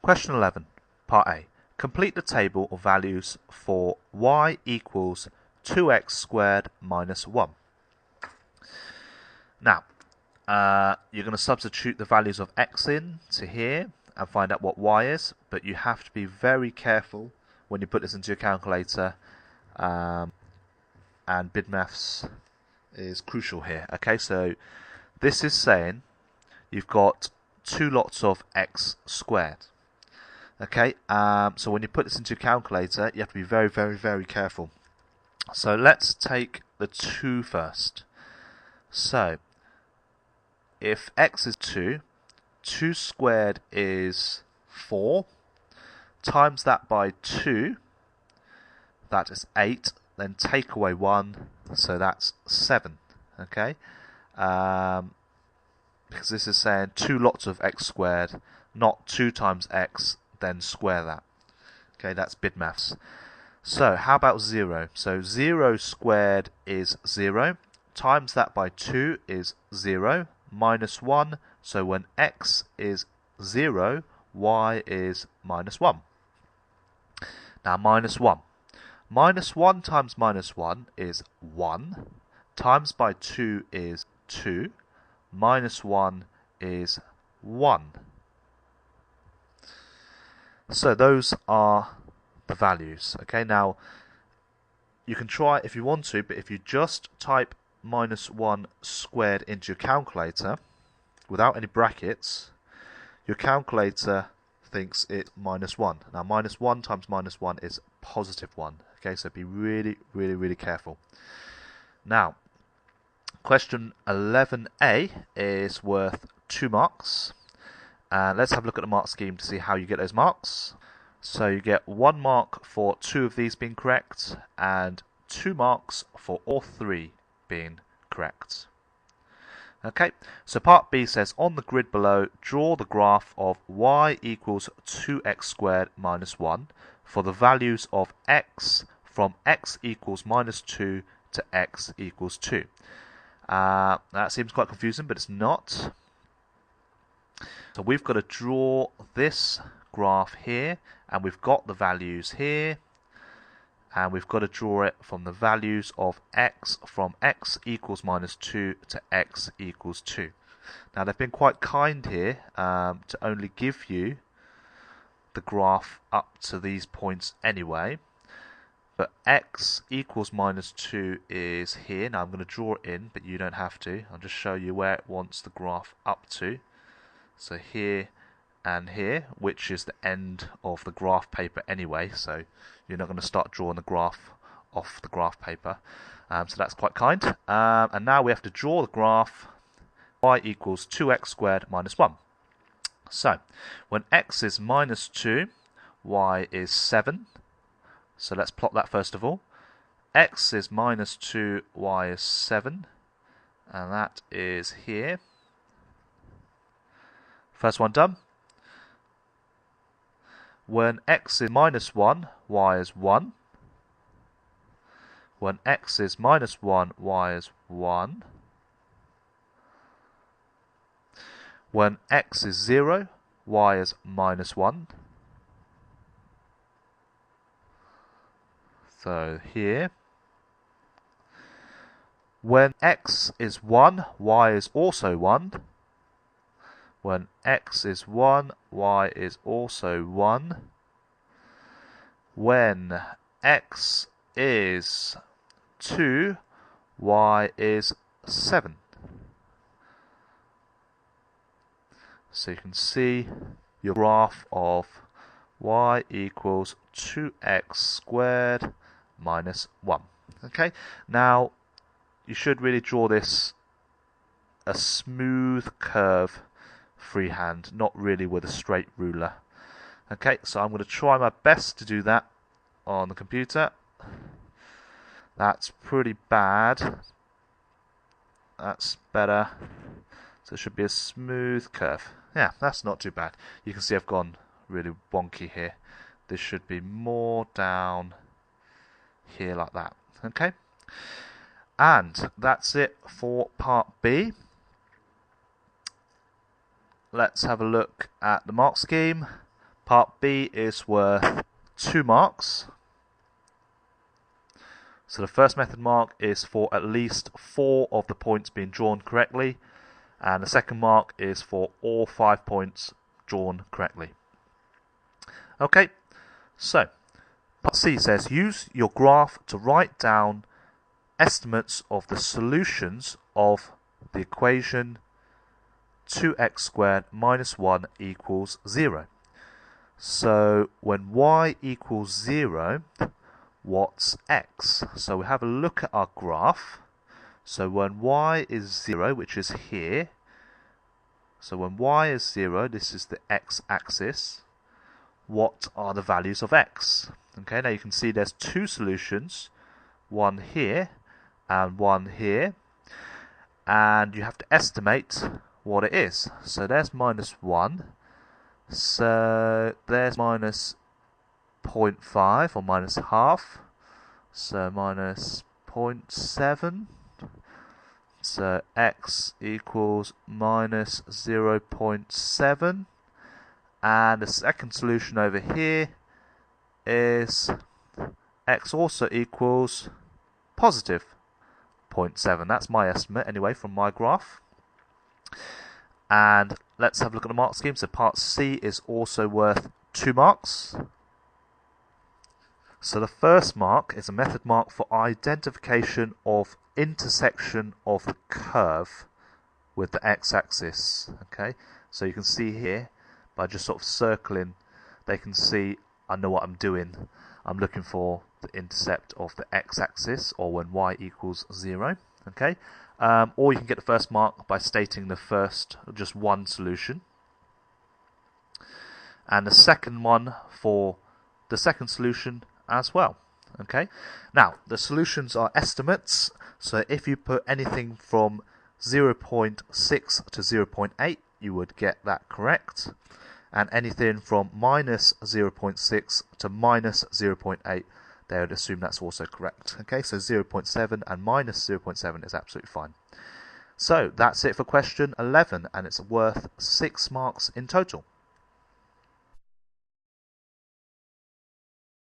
Question 11, Part A. Complete the table of values for y equals 2x squared minus 1. Now, you're going to substitute the values of x in to here and find out what y is, but you have to be very careful when you put this into your calculator, and BidMaths is crucial here. Okay, so this is saying you've got two lots of x squared. Okay, so when you put this into your calculator, you have to be very, very, very careful. So let's take the 2 first. So if x is 2, 2 squared is 4, times that by 2, that is 8, then take away 1, so that's 7. Okay, because this is saying two lots of x squared, not 2 times x, then square that. Okay, that's BidMaths. So how about 0? So 0 squared is 0, times that by 2 is 0, minus 1, so when x is 0, y is minus 1. Now minus 1. Minus 1 times minus 1 is 1, times by 2 is 2, minus 1 is 1. So those are the values. Okay, now you can try if you want to, but if you just type minus 1 squared into your calculator without any brackets, your calculator thinks it's minus 1. Now minus 1 times minus 1 is positive 1. Okay, so be really, really, really careful. Now, question 11a is worth 2 marks. And let's have a look at the mark scheme to see how you get those marks. So you get 1 mark for 2 of these being correct, and 2 marks for all 3 being correct. Okay, so part B says, on the grid below, draw the graph of y equals 2x squared minus 1 for the values of x from x equals minus 2 to x equals 2. That seems quite confusing, but it's not. So we've got to draw this graph here, and we've got the values here, and we've got to draw it from the values of x from x equals minus 2 to x equals 2. Now they've been quite kind here to only give you the graph up to these points anyway, but x equals minus 2 is here. Now I'm going to draw it in, but you don't have to. I'll just show you where it wants the graph up to. So here and here, which is the end of the graph paper anyway, so you're not going to start drawing the graph off the graph paper. So that's quite kind. And now we have to draw the graph y equals 2x squared minus 1. So when x is minus 2, y is 7. So let's plot that first of all. X is minus 2, y is 7. And that is here. First one done. When x is minus 1, y is 1. When x is minus 1, y is 1. When x is 0, y is minus 1. So here. When x is 1, y is also 1. When x is 1, y is also 1. When x is 2, y is 7. So you can see your graph of y equals 2x squared minus 1. Okay, now you should really draw this a smooth curve freehand, not really with a straight ruler. Okay, so I'm going to try my best to do that on the computer. That's pretty bad. That's better. So it should be a smooth curve. Yeah, that's not too bad. You can see I've gone really wonky here. This should be more down here like that. Okay, and that's it for part B. Let's have a look at the mark scheme. Part B is worth 2 marks. So the first method mark is for at least 4 of the points being drawn correctly, and the second mark is for all 5 points drawn correctly. Okay, so part C says use your graph to write down estimates of the solutions of the equation 2x squared minus 1 equals 0. So when y equals 0, what's x? So we have a look at our graph. So when y is 0, which is here, so when y is 0, this is the x-axis, what are the values of x? Okay, now you can see there's 2 solutions, one here and one here, and you have to estimate what it is. So there's minus 1, so there's minus 0.5 or minus half, so minus 0.7, so x equals minus 0.7, and the second solution over here is x also equals positive 0.7. That's my estimate anyway from my graph. And let's have a look at the mark scheme. So part C is also worth 2 marks. So the first mark is a method mark for identification of intersection of the curve with the x-axis. Okay, so you can see here by just sort of circling, they can see I know what I'm doing. I'm looking for the intercept of the x-axis, or when y equals 0. Okay, or you can get the first mark by stating the first, just one solution, and the second one for the second solution as well. Okay, now the solutions are estimates, so if you put anything from 0.6 to 0.8, you would get that correct, and anything from minus 0.6 to minus 0.8, they would assume that's also correct. Okay, so 0.7 and minus 0.7 is absolutely fine. So that's it for question 11, and it's worth 6 marks in total.